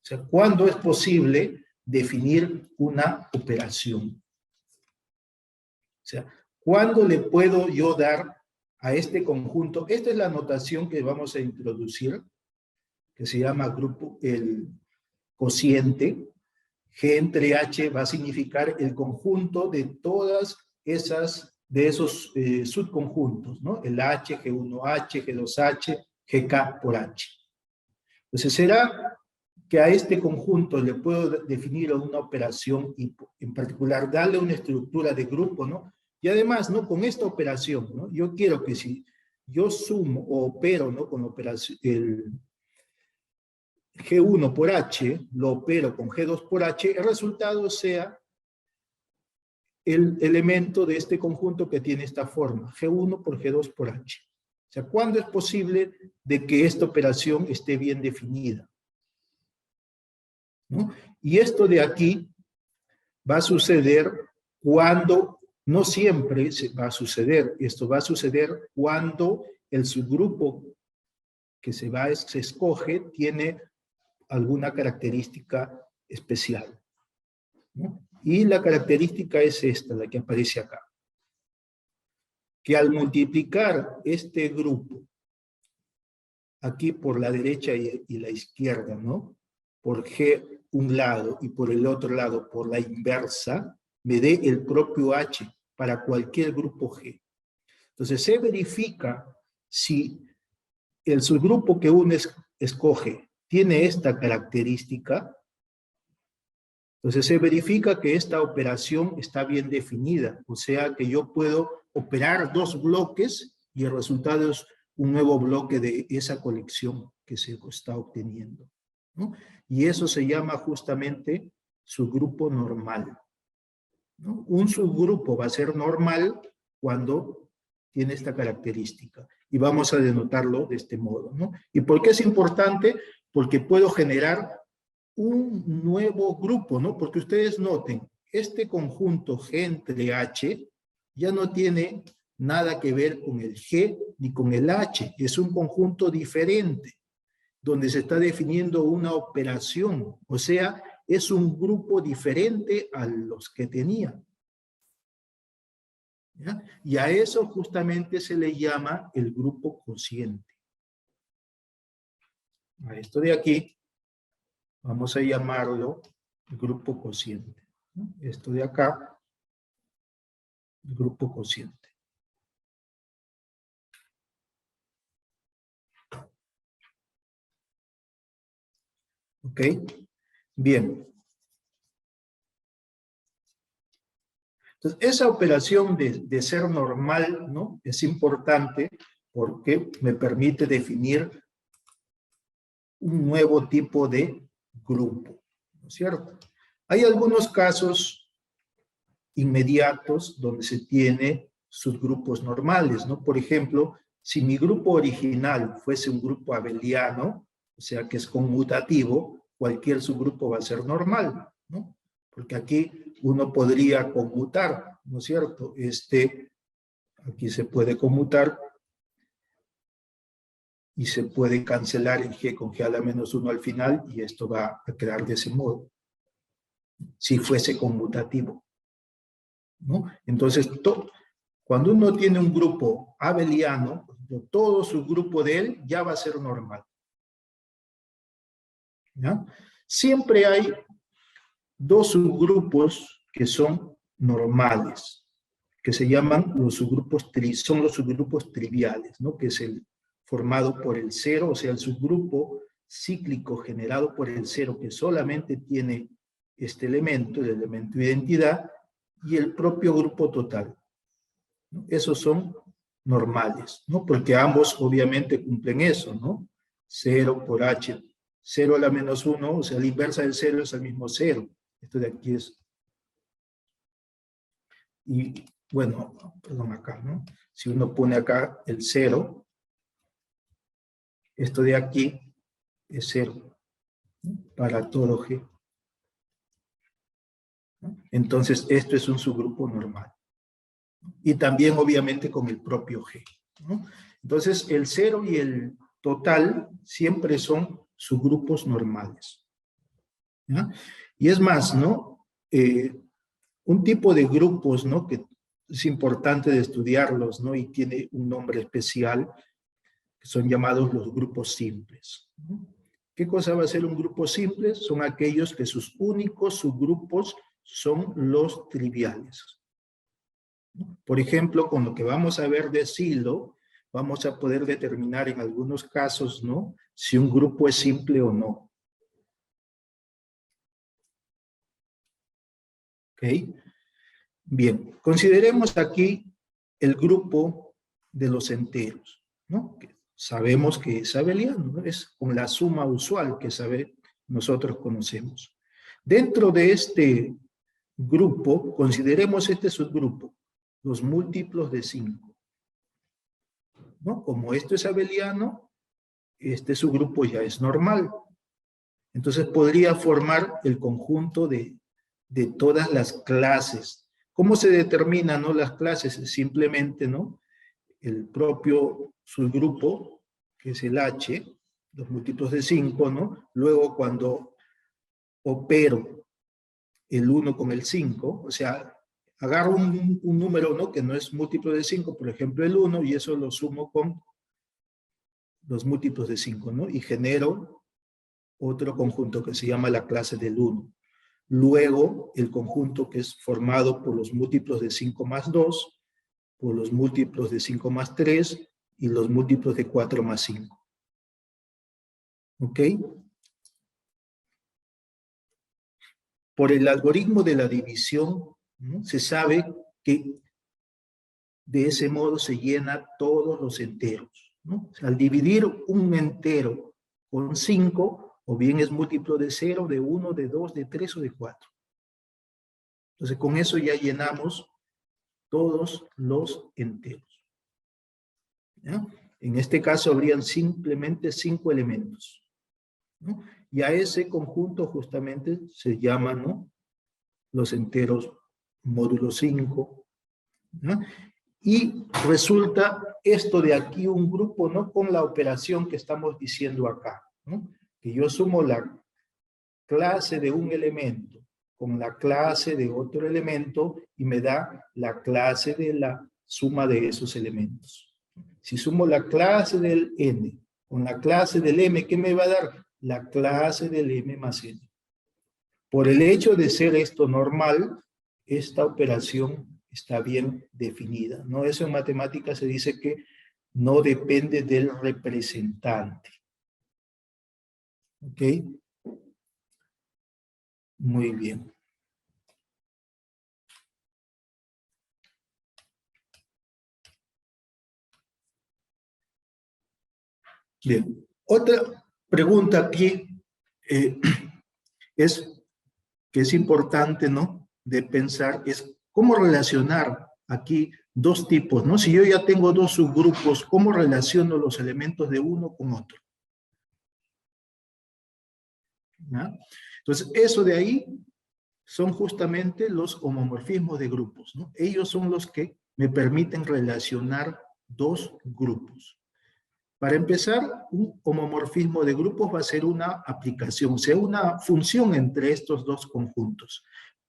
O sea, ¿cuándo es posible definir una operación? O sea, ¿cuándo le puedo yo dar a este conjunto? Esta es la notación que vamos a introducir, que se llama grupo, el cociente. G entre H va a significar el conjunto de todas esas, de esos subconjuntos, ¿no? El H, G1H, G2H, GK por H. Entonces, ¿será que a este conjunto le puedo definir una operación y en particular darle una estructura de grupo, ¿no? Y además, ¿no? Con esta operación, ¿no? Yo quiero que si yo sumo o opero, ¿no? Con operación, el G1 por H, lo opero con G2 por H, el resultado sea el elemento de este conjunto que tiene esta forma, G1 por G2 por H. O sea, ¿cuándo es posible de que esta operación esté bien definida? ¿No? Y esto de aquí va a suceder cuando, no siempre va a suceder, esto va a suceder cuando el subgrupo que se escoge tiene alguna característica especial, ¿no? Y la característica es esta, la que aparece acá. Que al multiplicar este grupo, aquí por la derecha y la izquierda, ¿no? Por G un lado y por el otro lado por la inversa, me dé el propio H para cualquier grupo G. Entonces se verifica si el subgrupo que uno escoge tiene esta característica. Entonces se verifica que esta operación está bien definida, o sea que yo puedo operar dos bloques y el resultado es un nuevo bloque de esa colección que se está obteniendo, ¿no? Y eso se llama justamente subgrupo normal, ¿no? Un subgrupo va a ser normal cuando tiene esta característica. Y vamos a denotarlo de este modo, ¿no? ¿Y por qué es importante? Porque puedo generar un nuevo grupo, ¿no? Porque ustedes noten, este conjunto G entre H ya no tiene nada que ver con el G ni con el H. Es un conjunto diferente, donde se está definiendo una operación. O sea, es un grupo diferente a los que tenía. ¿Ya? Y a eso justamente se le llama el grupo cociente. A esto de aquí vamos a llamarlo grupo cociente, ¿no? Esto de acá, grupo cociente. ¿Ok? Bien. Entonces, esa operación de ser normal, ¿no? Es importante porque me permite definir un nuevo tipo de grupo, ¿no es cierto? Hay algunos casos inmediatos donde se tiene subgrupos normales, ¿no? Por ejemplo, si mi grupo original fuese un grupo abeliano, o sea que es conmutativo, cualquier subgrupo va a ser normal, ¿no? Porque aquí uno podría conmutar, ¿no es cierto? Aquí se puede conmutar y se puede cancelar el G con G a la menos 1 al final y esto va a quedar de ese modo, si fuese conmutativo, ¿no? Entonces, cuando uno tiene un grupo abeliano, todo su grupo de él ya va a ser normal, ¿ya? Siempre hay dos subgrupos que son normales, que se llaman los subgrupos, son los subgrupos triviales, ¿no? Que es el formado por el cero, o sea, el subgrupo cíclico generado por el cero, que solamente tiene este elemento, el elemento identidad, y el propio grupo total, ¿no? Esos son normales, ¿no? Porque ambos obviamente cumplen eso, ¿no? 0 por h, 0 a la menos 1, o sea, la inversa del 0 es el mismo 0. Esto de aquí es... Y bueno, perdón, acá, ¿no? Si uno pone acá el 0, esto de aquí es 0, ¿no? Para todo G, ¿no? Entonces, esto es un subgrupo normal. Y también, obviamente, con el propio G, ¿no? Entonces, el 0 y el total siempre son subgrupos normales, ¿ya? Y es más, ¿no? Un tipo de grupos, ¿no? Que es importante de estudiarlos, ¿no? Y tiene un nombre especial, que son llamados los grupos simples, ¿no? ¿Qué cosa va a ser un grupo simple? Son aquellos que sus únicos subgrupos son los triviales. Por ejemplo, con lo que vamos a ver de Silo, vamos a poder determinar en algunos casos, ¿no? Si un grupo es simple o no. ¿Ok? Bien, consideremos aquí el grupo de los enteros, ¿no? Que sabemos que es abeliano, ¿no? Es con la suma usual que nosotros conocemos. Dentro de este grupo, consideremos este subgrupo, los múltiplos de 5, ¿no? Como esto es abeliano, este subgrupo ya es normal. Entonces podría formar el conjunto de todas las clases. ¿Cómo se determinan, no, las clases? Simplemente, ¿no? El propio subgrupo, que es el H, los múltiplos de 5, ¿no? Luego cuando opero el 1 con el 5, o sea, agarro un número, ¿no? Que no es múltiplo de 5, por ejemplo el 1, y eso lo sumo con los múltiplos de 5, ¿no? Y genero otro conjunto que se llama la clase del 1. Luego, el conjunto que es formado por los múltiplos de 5 más 2, por los múltiplos de 5 más 3 y los múltiplos de 4 más 5. ¿Ok? Por el algoritmo de la división, ¿no? Se sabe que de ese modo se llena todos los enteros. ¿no? Al dividir un entero con 5, o bien es múltiplo de 0, de 1, de 2, de 3 o de 4. Entonces, con eso ya llenamos todos los enteros. ¿Ya? En este caso habrían simplemente 5 elementos, ¿no? Y a ese conjunto justamente se llama, ¿no?, los enteros módulo 5, ¿no? Y resulta esto de aquí un grupo, ¿no?, con la operación que estamos diciendo acá, ¿no? Que yo sumo la clase de un elemento con la clase de otro elemento y me da la clase de la suma de esos elementos. Si sumo la clase del n con la clase del m, ¿qué me va a dar? La clase del m más n. Por el hecho de ser esto normal, esta operación está bien definida, ¿no? Eso en matemáticas se dice que no depende del representante. ¿Ok? Muy bien. Bien. Otra pregunta aquí es que es importante, ¿no?, de pensar, es cómo relacionar aquí dos tipos, ¿no? Si yo ya tengo dos subgrupos, ¿cómo relaciono los elementos de uno con otro? ¿Ya? Entonces, eso de ahí son justamente los homomorfismos de grupos, ¿no? Ellos son los que me permiten relacionar dos grupos. Para empezar, un homomorfismo de grupos va a ser una aplicación, o sea, una función entre estos dos conjuntos,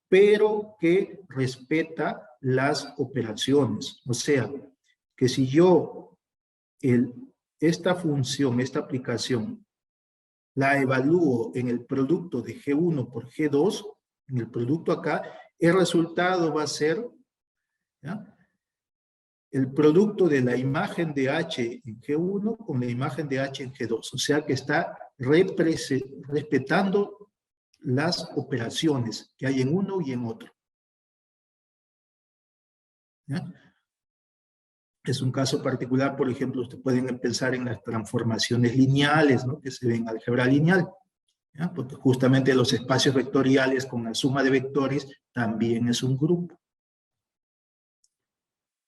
pero que respeta las operaciones. O sea, que si yo esta función, esta aplicación, la evalúo en el producto de G1 por G2, en el producto acá, el resultado va a ser, ¿ya?, el producto de la imagen de H en G1 con la imagen de H en G2. O sea que está respetando las operaciones que hay en uno y en otro. ¿Ya? Es un caso particular, por ejemplo, ustedes pueden pensar en las transformaciones lineales, ¿no?, que se ven en álgebra lineal, ¿ya? Porque justamente los espacios vectoriales con la suma de vectores también es un grupo.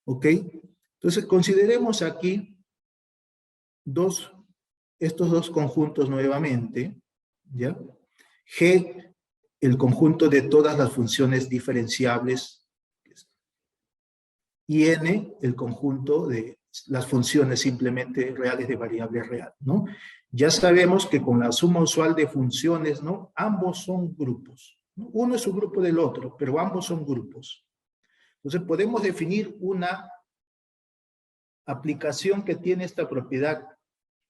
¿Ok? Entonces, consideremos aquí estos dos conjuntos nuevamente, ¿ya? G, el conjunto de todas las funciones diferenciables, y N, el conjunto de las funciones simplemente reales de variable real, ¿no? Ya sabemos que con la suma usual de funciones, ¿no?, ambos son grupos, ¿no? Uno es un grupo del otro, pero ambos son grupos. Entonces podemos definir una aplicación que tiene esta propiedad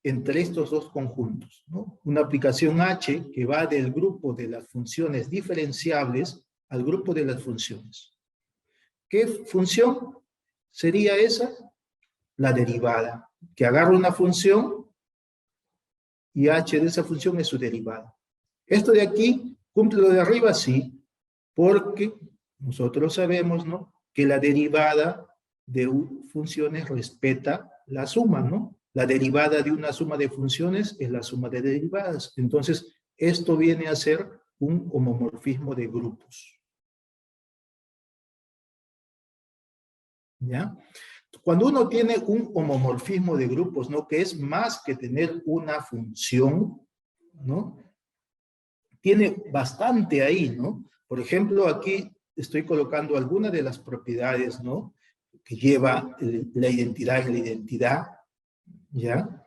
entre estos dos conjuntos, ¿no? Una aplicación H que va del grupo de las funciones diferenciables al grupo de las funciones. ¿Qué función sería esa? La derivada, que agarra una función y H de esa función es su derivada. Esto de aquí, ¿cumple lo de arriba? Sí, porque nosotros sabemos, ¿no?, que la derivada de funciones respeta la suma, ¿no? La derivada de una suma de funciones es la suma de derivadas. Entonces, esto viene a ser un homomorfismo de grupos. ¿Ya? Cuando uno tiene un homomorfismo de grupos, ¿no?, que es más que tener una función, ¿no?, tiene bastante ahí, ¿no? Por ejemplo, aquí estoy colocando algunas de las propiedades, ¿no?, que lleva la identidad y la identidad, ¿ya?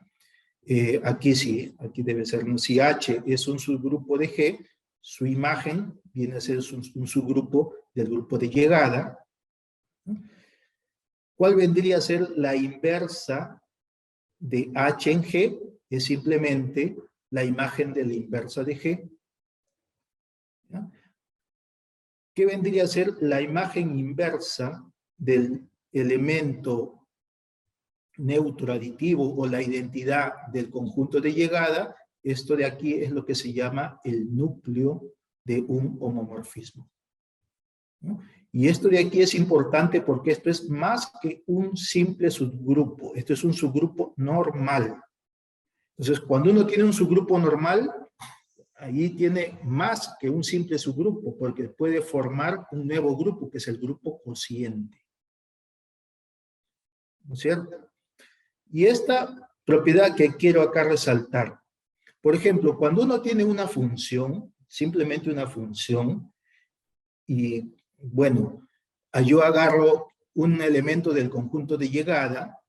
Aquí sí, aquí debe ser, ¿no? Si H es un subgrupo de G, su imagen viene a ser un subgrupo del grupo de llegada, ¿no? ¿Cuál vendría a ser la inversa de H en G? Es simplemente la imagen de la inversa de G, ¿ya? ¿Qué vendría a ser la imagen inversa del elemento neutro aditivo o la identidad del conjunto de llegada? Esto de aquí es lo que se llama el núcleo de un homomorfismo. ¿no? Y esto de aquí es importante porque esto es más que un simple subgrupo. Esto es un subgrupo normal. Entonces, cuando uno tiene un subgrupo normal, ahí tiene más que un simple subgrupo, porque puede formar un nuevo grupo, que es el grupo cociente. ¿No es cierto? Y esta propiedad que quiero acá resaltar. Por ejemplo, cuando uno tiene una función, simplemente una función, y bueno, yo agarro un elemento del conjunto de llegada,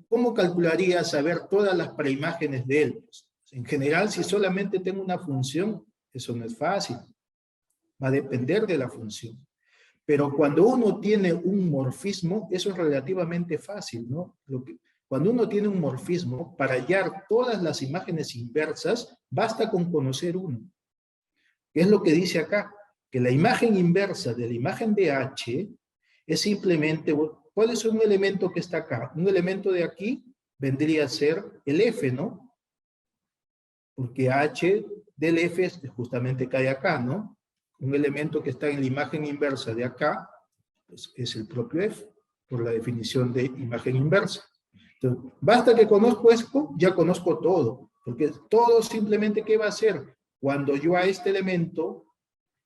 ¿cómo calcularía saber todas las preimágenes de él? Pues, en general, si solamente tengo una función, eso no es fácil. Va a depender de la función. Pero cuando uno tiene un morfismo, eso es relativamente fácil, ¿no? Cuando uno tiene un morfismo, para hallar todas las imágenes inversas, basta con conocer uno. ¿Qué es lo que dice acá? Que la imagen inversa de la imagen de H es simplemente, ¿cuál es un elemento que está acá? Un elemento de aquí vendría a ser el F, ¿no? Porque H del F justamente cae acá, ¿no? Un elemento que está en la imagen inversa de acá, pues es el propio F, por la definición de imagen inversa. Entonces, basta que conozco esto, ya conozco todo, porque todo simplemente, ¿qué va a hacer? Cuando yo a este elemento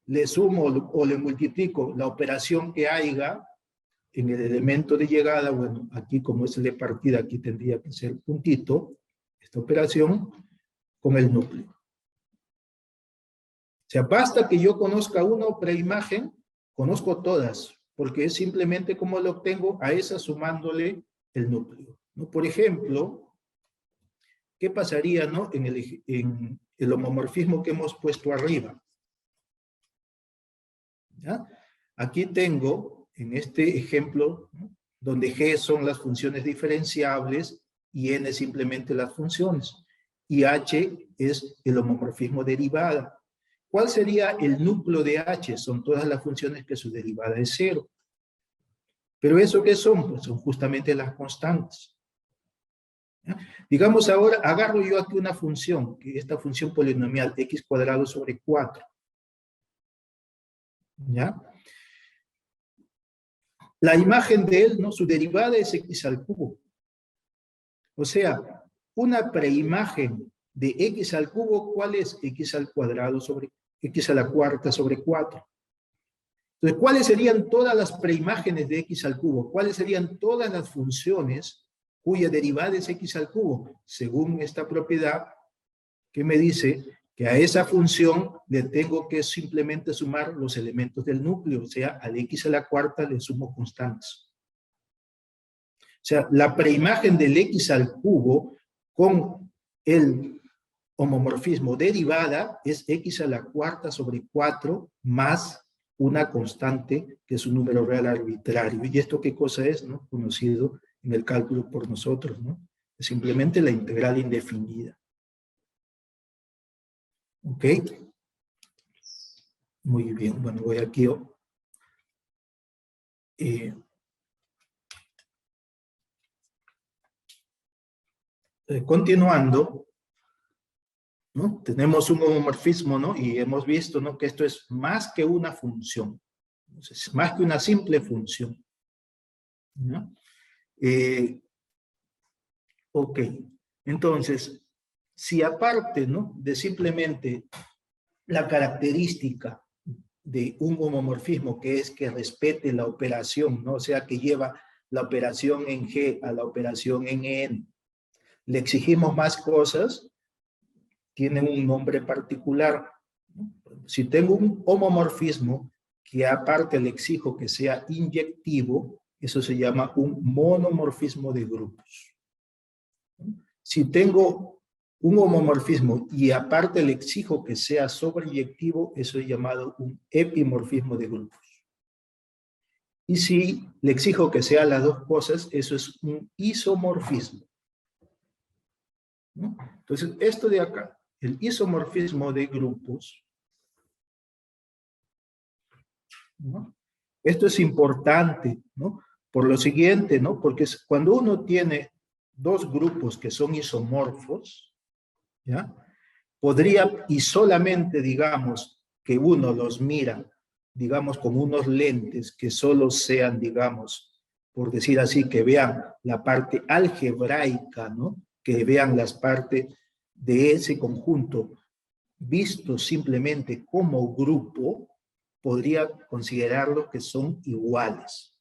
le sumo o le multiplico la operación que haya en el elemento de llegada, bueno, aquí como es el de partida, aquí tendría que ser puntito, esta operación, con el núcleo. O sea, basta que yo conozca una preimagen, conozco todas, porque es simplemente como lo obtengo a esa sumándole el núcleo, ¿no? Por ejemplo, ¿qué pasaría, ¿no? en el homomorfismo que hemos puesto arriba? ¿Ya? Aquí tengo, en este ejemplo, ¿no? Donde G son las funciones diferenciables y N simplemente las funciones, y H es el homomorfismo derivada. ¿Cuál sería el núcleo de H? Son todas las funciones que su derivada es 0. ¿Pero eso qué son? Pues son justamente las constantes. ¿Ya? Digamos ahora, agarro yo aquí una función, que esta función polinomial, x cuadrado sobre 4. ¿Ya? La imagen de él, ¿no? Su derivada es x al cubo. O sea, una preimagen de x al cubo, ¿cuál es? X al cuadrado sobre x a la cuarta sobre 4. Entonces, ¿cuáles serían todas las preimágenes de x al cubo? ¿Cuáles serían todas las funciones cuya derivada es x al cubo? Según esta propiedad que me dice que a esa función le tengo que simplemente sumar los elementos del núcleo, o sea, al x a la cuarta le sumo constantes. O sea, la preimagen del x al cubo con el homomorfismo derivada es x a la cuarta sobre 4 más una constante que es un número real arbitrario. ¿Y esto qué cosa es? ¿No? Conocido en el cálculo por nosotros, ¿no? Es simplemente la integral indefinida. ¿Ok? Muy bien. Bueno, voy aquí. Continuando, ¿no? Tenemos un homomorfismo, ¿no? Y hemos visto, ¿no? Que esto es más que una función. Entonces, más que una simple función. ¿No? Ok. Entonces, si aparte, ¿no? De simplemente la característica de un homomorfismo, que es que respete la operación, ¿no? O sea, que lleva la operación en G a la operación en N, le exigimos más cosas, tienen un nombre particular. Si tengo un homomorfismo que aparte le exijo que sea inyectivo, eso se llama un monomorfismo de grupos. Si tengo un homomorfismo y aparte le exijo que sea sobreyectivo, eso es llamado un epimorfismo de grupos. Y si le exijo que sea las dos cosas, eso es un isomorfismo. ¿No? Entonces, esto de acá, el isomorfismo de grupos, ¿no? Esto es importante, ¿no? Por lo siguiente, ¿no? Porque cuando uno tiene dos grupos que son isomorfos, ¿ya? Podría, y solamente digamos que uno los mira digamos, con unos lentes que solo sean, digamos, por decir así, que vean la parte algebraica, ¿no? Que vean las partes de ese conjunto visto simplemente como grupo, podría considerarlo que son iguales.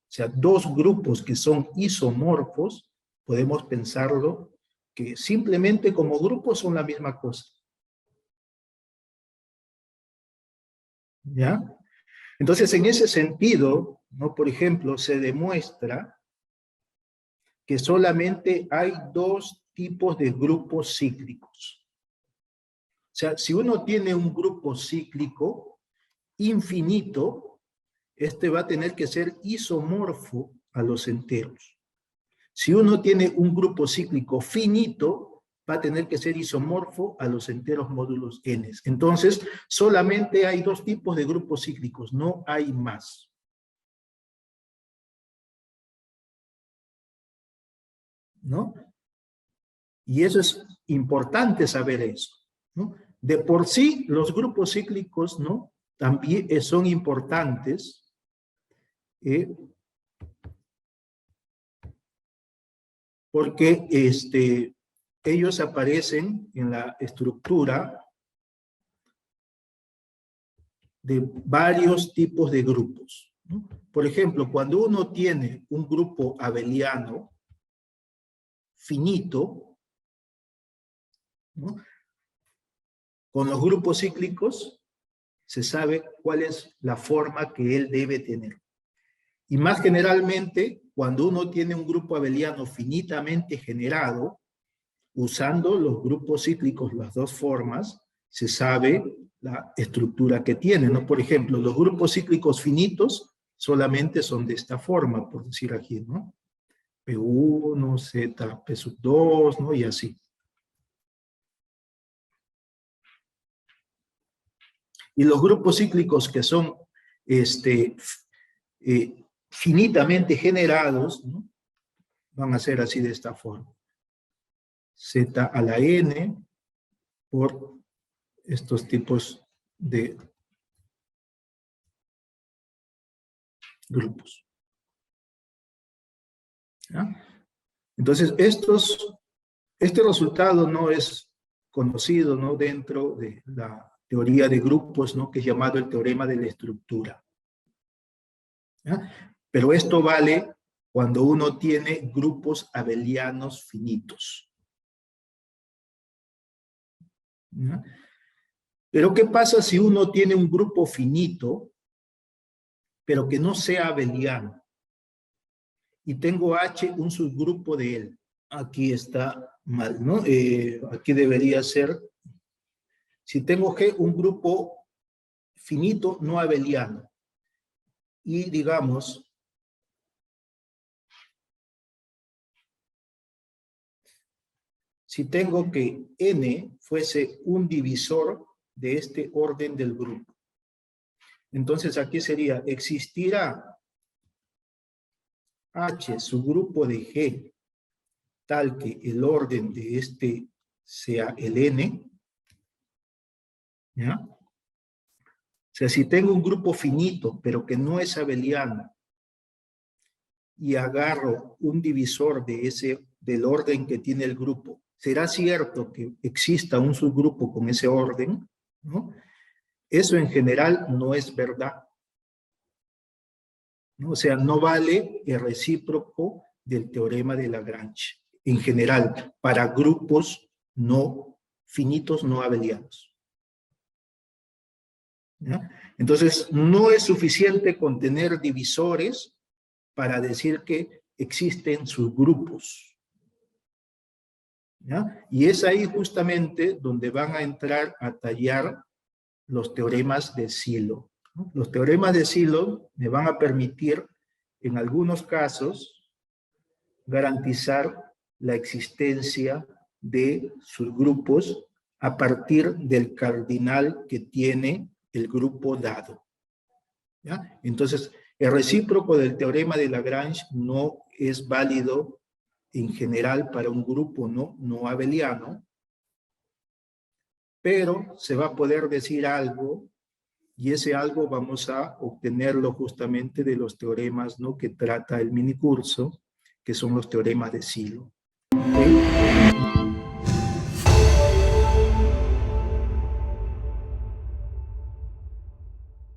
O sea, dos grupos que son isomorfos, podemos pensarlo que simplemente como grupos son la misma cosa. ¿Ya? Entonces, en ese sentido, ¿no? Por ejemplo, se demuestra que solamente hay dos tipos de grupos cíclicos. O sea, si uno tiene un grupo cíclico infinito, este va a tener que ser isomorfo a los enteros. Si uno tiene un grupo cíclico finito, va a tener que ser isomorfo a los enteros módulos n. Entonces, solamente hay dos tipos de grupos cíclicos, no hay más. ¿No? Y eso es importante saber eso, ¿no? De por sí, los grupos cíclicos, ¿no? También son importantes, porque ellos aparecen en la estructura de varios tipos de grupos, ¿no? Por ejemplo, cuando uno tiene un grupo abeliano finito, ¿no? Con los grupos cíclicos se sabe cuál es la forma que él debe tener. Y más generalmente, cuando uno tiene un grupo abeliano finitamente generado, usando los grupos cíclicos, las dos formas, se sabe la estructura que tiene, ¿no? Por ejemplo, los grupos cíclicos finitos solamente son de esta forma, por decir aquí, ¿no? P1, Z, P2, ¿no? Y así. Y los grupos cíclicos que son finitamente generados, ¿no? Van a ser así de esta forma. Z a la n por estos tipos de grupos. ¿Ya? Entonces, este resultado no es conocido, ¿no? Dentro de la teoría de grupos, ¿no? Que es llamado el teorema de la estructura. ¿Ya? Pero esto vale cuando uno tiene grupos abelianos finitos. ¿Ya? Pero ¿qué pasa si uno tiene un grupo finito, pero que no sea abeliano? Y tengo H un subgrupo de él. Aquí está mal, ¿no? Aquí debería ser, si tengo G, un grupo finito no abeliano. Y digamos, si tengo que N fuese un divisor de este orden del grupo. Entonces aquí sería, existirá H subgrupo de G tal que el orden de este sea el N, ¿ya? O sea, si tengo un grupo finito, pero que no es abeliano, y agarro un divisor del orden que tiene el grupo, ¿será cierto que exista un subgrupo con ese orden? ¿No? Eso en general no es verdad, ¿no? O sea, no vale el recíproco del teorema de Lagrange, en general, para grupos no finitos, no abelianos. ¿Ya? Entonces, no es suficiente con tener divisores para decir que existen subgrupos. ¿Ya? Y es ahí justamente donde van a entrar a tallar los teoremas de Sylow, ¿no? Los teoremas de Sylow me van a permitir, en algunos casos, garantizar la existencia de subgrupos a partir del cardinal que tiene el grupo dado. ¿Ya? Entonces, el recíproco del teorema de Lagrange no es válido en general para un grupo no abeliano, pero se va a poder decir algo Y ese algo vamos a obtenerlo justamente de los teoremas, ¿no?, que trata el minicurso, que son los teoremas de Silo. ¿Okay?